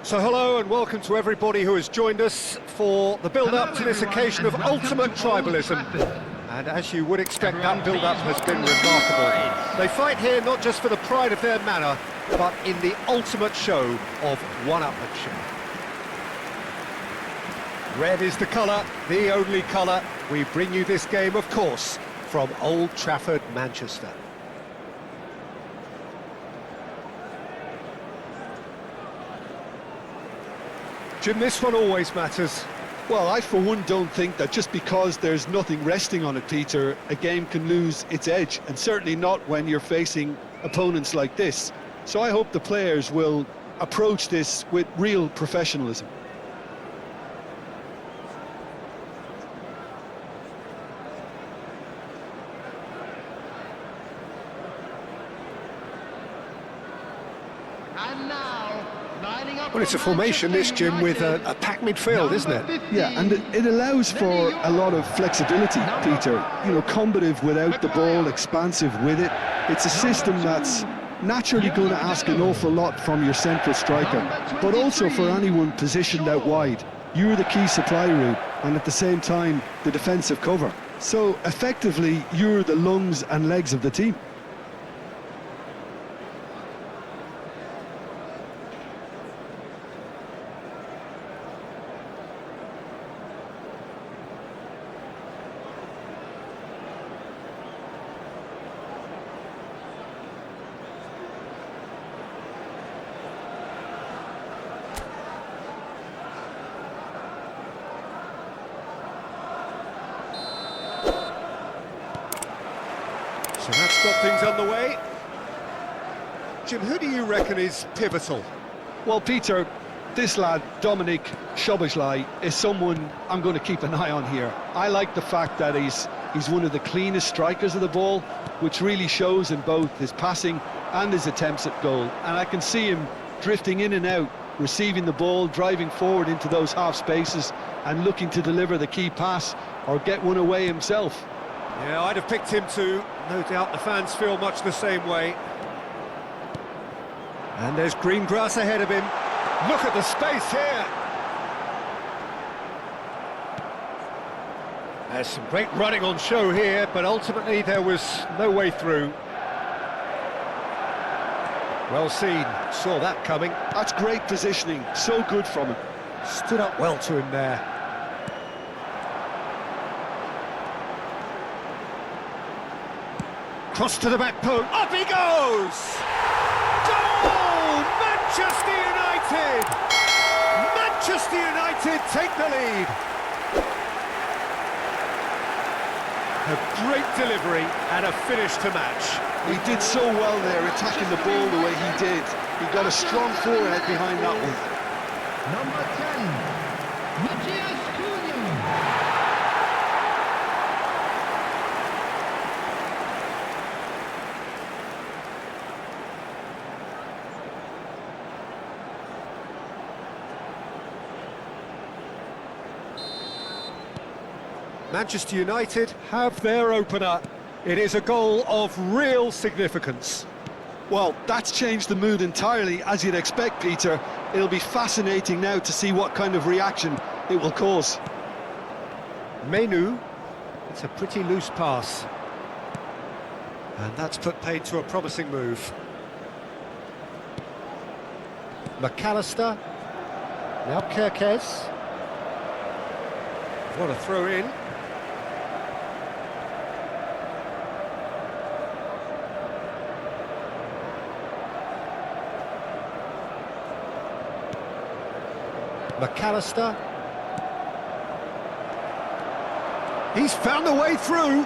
So hello and welcome to everybody who has joined us for the build-up to this occasion of ultimate tribalism. And as you would expect, that build-up has been remarkable. They fight here not just for the pride of their manor, but in the ultimate show of one-upmanship. Red is the colour, the only colour. We bring you this game, of course, from Old Trafford, Manchester. Jim, this one always matters. Well, I for one don't think that just because there's nothing resting on it, Peter, a game can lose its edge, and certainly not when you're facing opponents like this. So I hope the players will approach this with real professionalism. And now, lining up. Well, it's a formation, this, Jim, with a packed midfield, isn't it? Yeah, and it allows for a lot of flexibility, Peter. You know, combative without the ball, expansive with it. It's a system that's naturally going to ask an awful lot from your central striker, but also for anyone positioned out wide. You're the key supply route, and at the same time, the defensive cover. So, effectively, you're the lungs and legs of the team. So that's got things underway. Jim, who do you reckon is pivotal? Well, Peter, this lad, Dominic Szoboszlai, is someone I'm going to keep an eye on here. I like the fact that he's one of the cleanest strikers of the ball, which really shows in both his passing and his attempts at goal. And I can see him drifting in and out, receiving the ball, driving forward into those half spaces and looking to deliver the key pass or get one away himself. Yeah, I'd have picked him too. No doubt the fans feel much the same way. And there's green grass ahead of him. Look at the space here. There's some great running on show here, but ultimately there was no way through. Well seen, saw that coming. That's great positioning, so good from him. Stood up well to him there. Cross to the back post, up he goes! Goal! Manchester United! Manchester United take the lead. A great delivery and a finish to match. He did so well there, attacking the ball the way he did. He got a strong forehead behind that one. Number 10, Matthias Cunha. Manchester United have their opener. It is a goal of real significance. Well, that's changed the mood entirely, as you'd expect, Peter. It'll be fascinating now to see what kind of reaction it will cause. Menu, it's a pretty loose pass. And that's put paid to a promising move. McAllister, now Kirkes. What a throw in. McAllister. He's found a way through.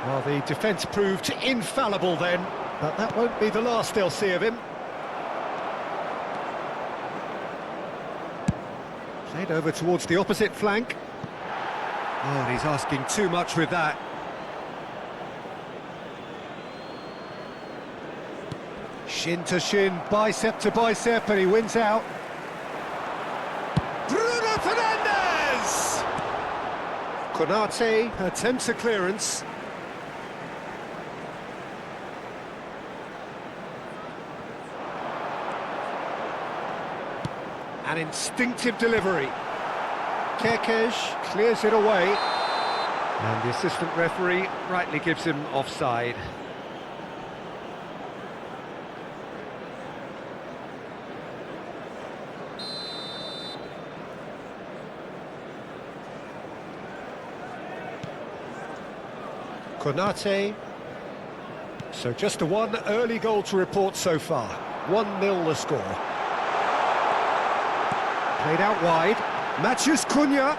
Well, the defence proved infallible then, but that won't be the last they'll see of him. Played over towards the opposite flank. Oh, and he's asking too much with that. Shin to shin, bicep to bicep, and he wins out. Bruno Fernandes! Konate attempts a clearance. An instinctive delivery. Kerkez clears it away. And the assistant referee rightly gives him offside. Konate. So just a one early goal to report so far. 1-0 the score. Played out wide. Matheus Cunha.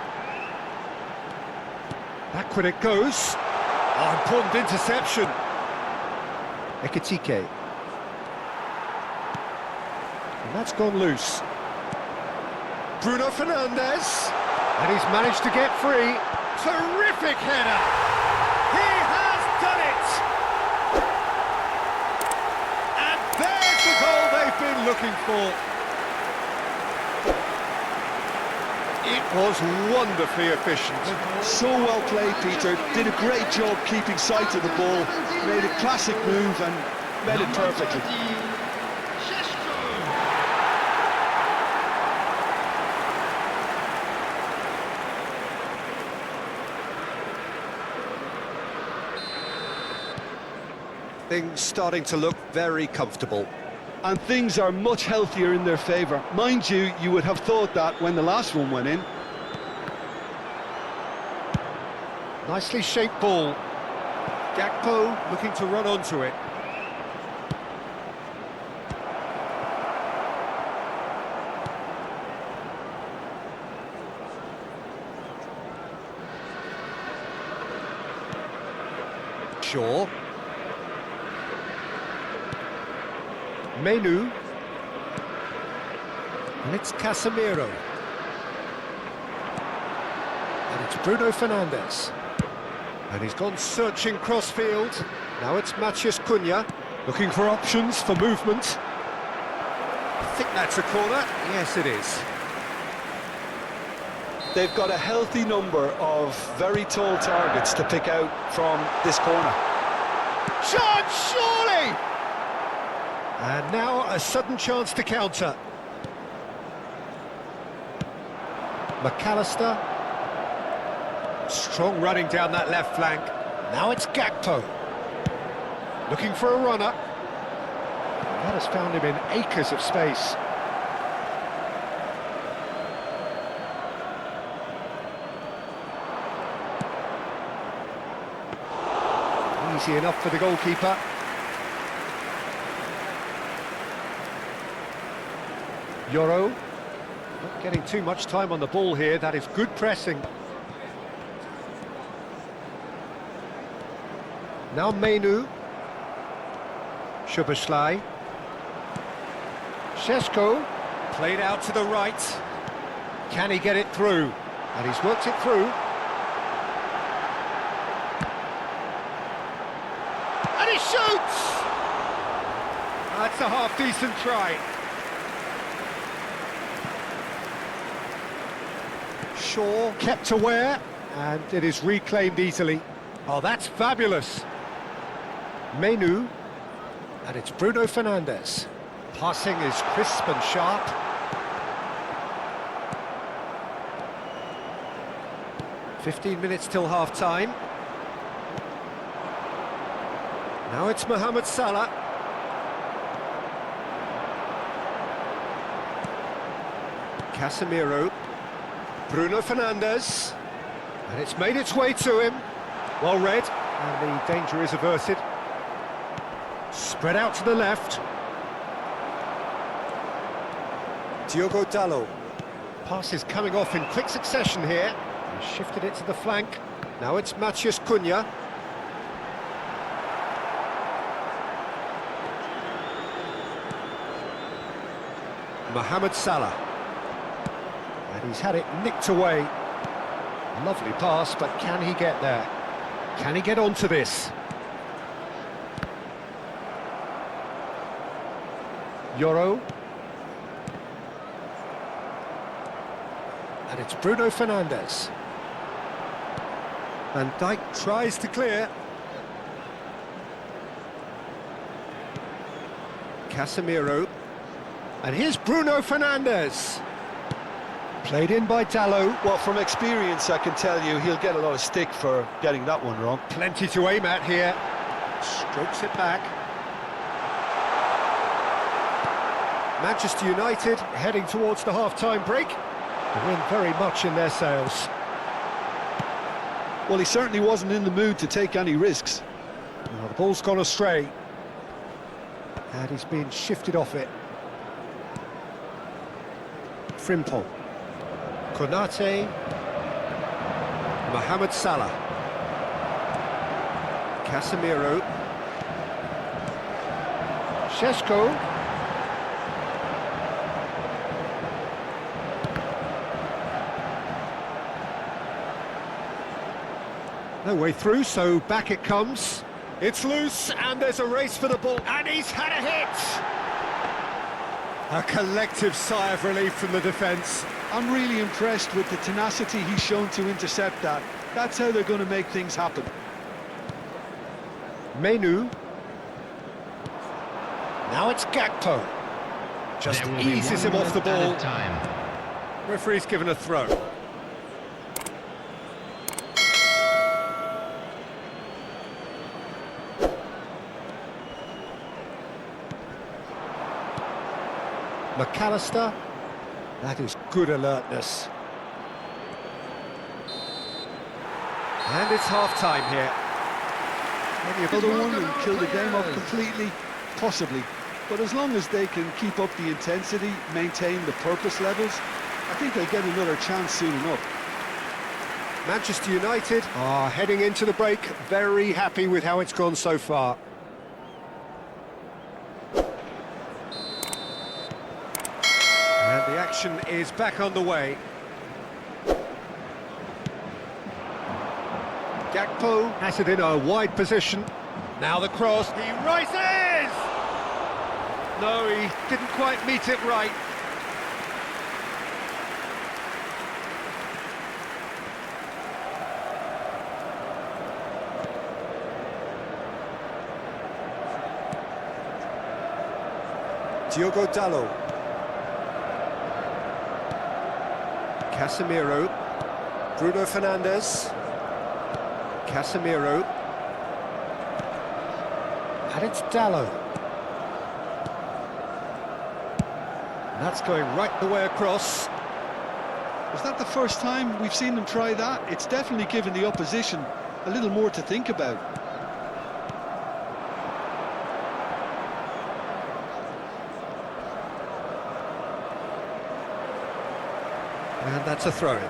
Back when it goes. Oh, important interception. Ekitike. And that's gone loose. Bruno Fernandes. And he's managed to get free. Terrific header. He has done it! And there's the goal they've been looking for. It was wonderfully efficient. So well played, Peter. Did a great job keeping sight of the ball. Made a classic move and made it perfectly. Things starting to look very comfortable. And things are much healthier in their favour. Mind you, you would have thought that when the last one went in. Nicely shaped ball. Gakpo looking to run onto it. Shaw. Menu. And it's Casemiro. And it's Bruno Fernandes. And he's gone searching crossfield. Now it's Matheus Cunha, looking for options for movement. I think that's a corner. Yes, it is. They've got a healthy number of very tall targets to pick out from this corner. Chance, surely! And now a sudden chance to counter. McAllister. Strong running down that left flank. Now it's Gakpo. Looking for a runner. That has found him in acres of space. Easy enough for the goalkeeper. Yoro, not getting too much time on the ball here. That is good pressing. Now Menu. Szoboszlai. Šeško, played out to the right. Can he get it through? And he's worked it through. And he shoots! That's a half-decent try. Shaw kept aware, and it is reclaimed easily. Oh, that's fabulous. Menu, and it's Bruno Fernandes. Passing is crisp and sharp. "15 minutes till half-time. Now it's Mohamed Salah. Casemiro. Bruno Fernandes. And it's made its way to him. Well read, and the danger is averted. Spread out to the left. Diogo Dalot. Pass is coming off in quick succession here. He shifted it to the flank. Now it's Matheus Cunha. Mohamed Salah. And he's had it nicked away. Lovely pass, but can he get there? Can he get onto this? Yoro. And it's Bruno Fernandes. Van Dijk tries to clear. Casemiro. And here's Bruno Fernandes. Played in by Dallo. Well, from experience, I can tell you he'll get a lot of stick for getting that one wrong. Plenty to aim at here. Strokes it back. Manchester United heading towards the half-time break. The wind very much in their sails. Well, he certainly wasn't in the mood to take any risks. Well, the ball's gone astray. And he's been shifted off it. Frimpong. Konate. Mohamed Salah. Casemiro. Šeško. No way through, so back it comes. It's loose, and there's a race for the ball, and he's had a hit! A collective sigh of relief from the defence. I'm really impressed with the tenacity he's shown to intercept that. That's how they're going to make things happen. Menu. Now it's Gakpo. Just There will be eases 1 him off the minute ball. added time. Referee's given a throw. McAllister. That is good alertness. And it's half-time here. Another one and kill the game off completely? Possibly. But as long as they can keep up the intensity, maintain the purpose levels, I think they'll get another chance soon enough. Manchester United are heading into the break, very happy with how it's gone so far. And the action is back underway. Gakpo has it in a wide position. Now the cross, he rises! No, he didn't quite meet it right. Diogo Dallo. Casemiro. Bruno Fernandes. Casemiro. And it's Dallo. And that's going right the way across. Was that the first time we've seen them try that? It's definitely given the opposition a little more to think about. And that's a throw-in.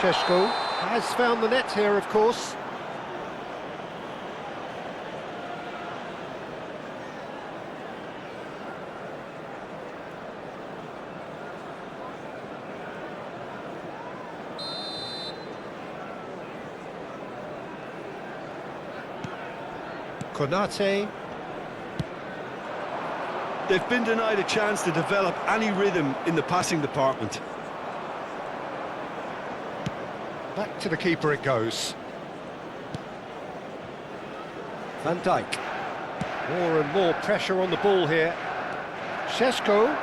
Šeško has found the net here, of course. Konate. They've been denied a chance to develop any rhythm in the passing department. Back to the keeper it goes. Van Dijk. More and more pressure on the ball here. Šeško.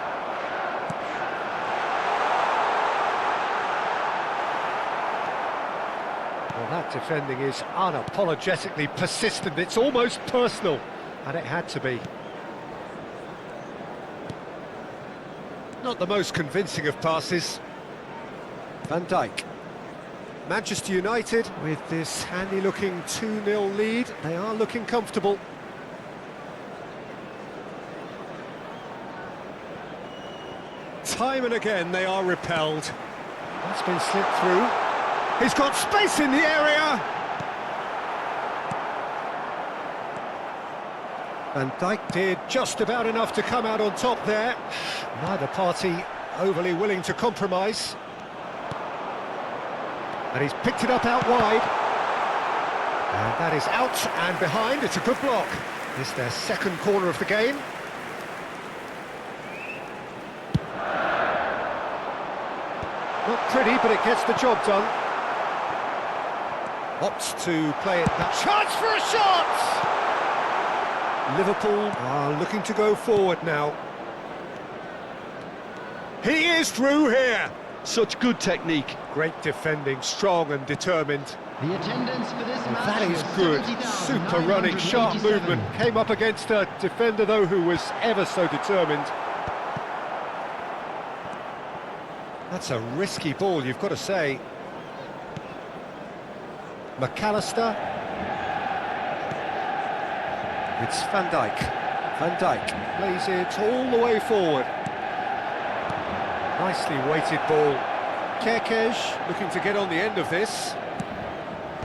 Well, that defending is unapologetically persistent. It's almost personal, and it had to be. Not the most convincing of passes. Van Dijk. Manchester United, with this handy-looking 2-0 lead, they are looking comfortable. Time and again, they are repelled. That's been slipped through. He's got space in the area! Van Dijk did just about enough to come out on top there. Neither party overly willing to compromise. And he's picked it up out wide. And that is out and behind. It's a good block. It's their second corner of the game. Not pretty, but it gets the job done. Opts to play it. That chance for a shot! Liverpool are looking to go forward now. He is through here. Such good technique. Great defending, strong and determined. The attendance for this match That is was good. Super running, sharp 70,987. movement. Came up against a defender, though, who was ever so determined. That's a risky ball, you've got to say. McAllister. It's Van Dijk. Van Dijk plays it all the way forward. Nicely weighted ball. Kerkez looking to get on the end of this.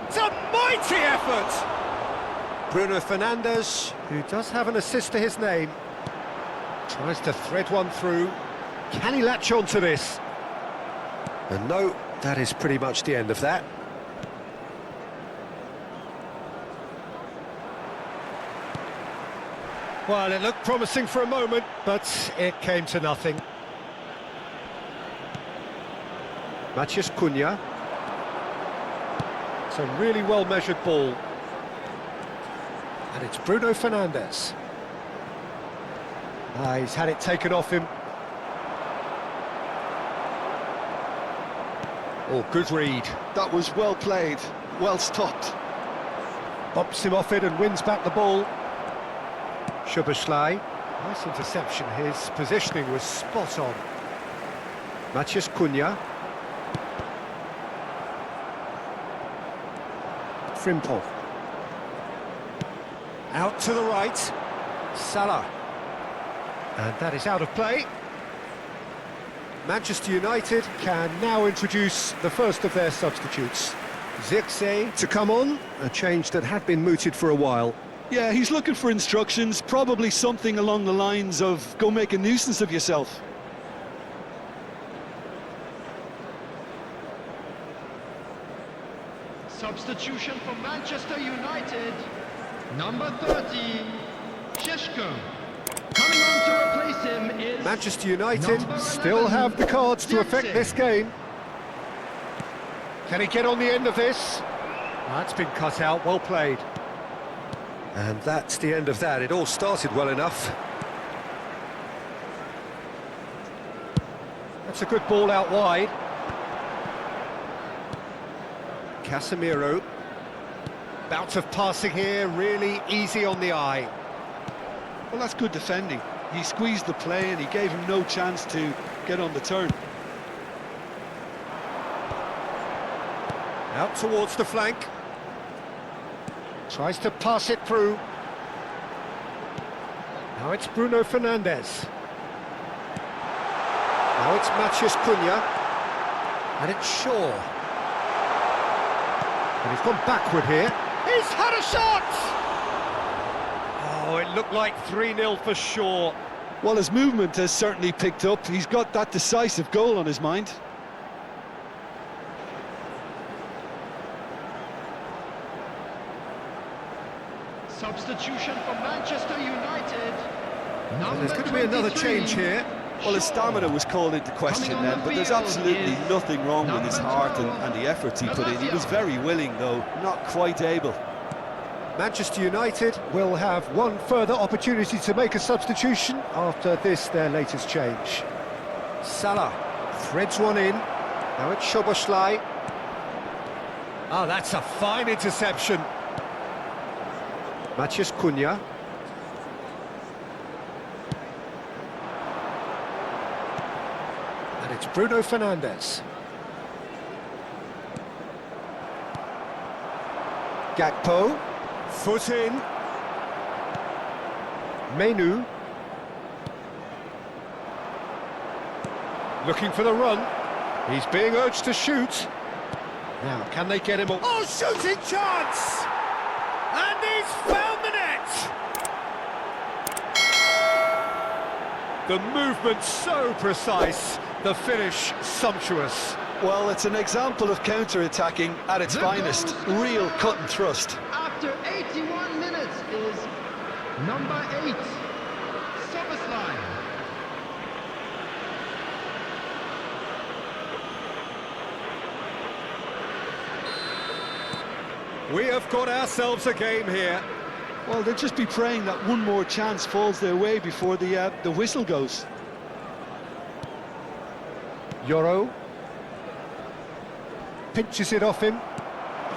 It's a mighty effort! Bruno Fernandes, who does have an assist to his name, tries to thread one through. Can he latch on to this? And no, that is pretty much the end of that. Well, it looked promising for a moment, but it came to nothing. Matheus Cunha. It's a really well-measured ball. And it's Bruno Fernandes. He's had it taken off him. Oh, good read. That was well played, well stopped. Bumps him off it and wins back the ball. Szoboszlai. Nice interception. His positioning was spot on. Matheus Cunha. Frimpong. Out to the right. Salah. And that is out of play. Manchester United can now introduce the first of their substitutes. Zirkzee to come on, a change that had been mooted for a while. Yeah, he's looking for instructions, probably something along the lines of, go make a nuisance of yourself. Substitution for Manchester United. Number 30, Šeško. Coming on to replace him is Manchester United number still 11, have the cards to affect Zirkzee. this game. Can he get on the end of this? That's been cut out, well played. And that's the end of that. It all started well enough. That's a good ball out wide. Casemiro. Bout of passing here, really easy on the eye. Well, that's good defending. He squeezed the play and he gave him no chance to get on the turn. Out towards the flank. Tries to pass it through. Now it's Bruno Fernandes. Now it's Matheus Cunha. And it's Shaw. And he's gone backward here. He's had a shot! Oh, it looked like 3-0 for Shaw. Well, his movement has certainly picked up. He's got that decisive goal on his mind. substitution for Manchester United. There's going to be another change here. Well, his stamina was called into question then, but there's absolutely nothing wrong with his heart and the efforts he put in. He was very willing, though, not quite able. Manchester United will have one further opportunity to make a substitution after this, their latest change. Salah threads one in. Now it's Szoboszlai. Oh, that's a fine interception. Matheus Cunha. And it's Bruno Fernandes. Gakpo. Foot in. Menu. Looking for the run. He's being urged to shoot. Now, can they get him all? Oh, shooting chance! And he's found the net! The movement so precise, the finish sumptuous. Well, it's an example of counter-attacking at its finest. Real cut and thrust. After 81 minutes is number 8, Szoboszlai. We have got ourselves a game here. Well, they'll just be praying that one more chance falls their way before the whistle goes. Yoro pinches it off him.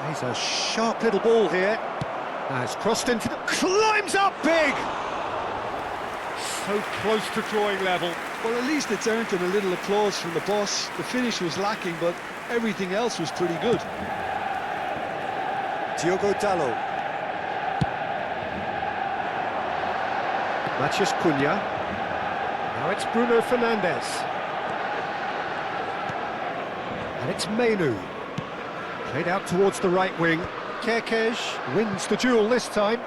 He's a sharp little ball here. Now it's crossed into the... climbs up big! So close to drawing level. Well, at least it's earned him a little applause from the boss. The finish was lacking, but everything else was pretty good. Diogo Dalot. Matheus Cunha. Now it's Bruno Fernandes. And it's Menu. Played out towards the right wing. Kerkez wins the duel this time.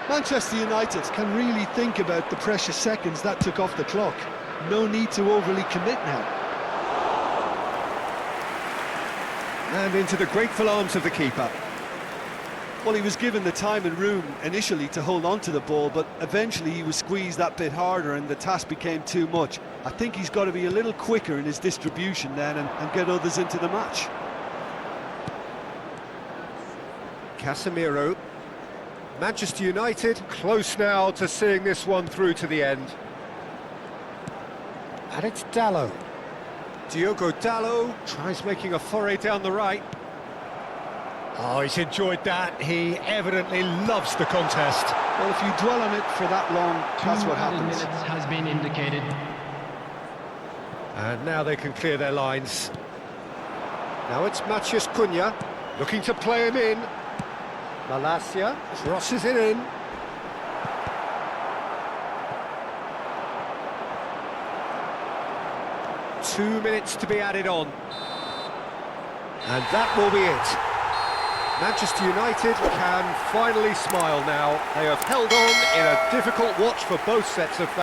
Manchester United can really think about the precious seconds that took off the clock. No need to overly commit now. And into the grateful arms of the keeper. Well, he was given the time and room initially to hold on to the ball, but eventually he was squeezed that bit harder and the task became too much. I think he's got to be a little quicker in his distribution then and get others into the match. Casemiro. Manchester United close now to seeing this one through to the end. And it's Dalot. Diogo Dalot tries making a foray down the right. Oh, he's enjoyed that. He evidently loves the contest. Well, if you dwell on it for that long, that's what 2 happens. minutes has been indicated. And now they can clear their lines. Now it's Matheus Cunha, looking to play him in. Malacia crosses it in. Two minutes to be added on. And that will be it. Manchester United can finally smile now. They have held on in a difficult watch for both sets of fans.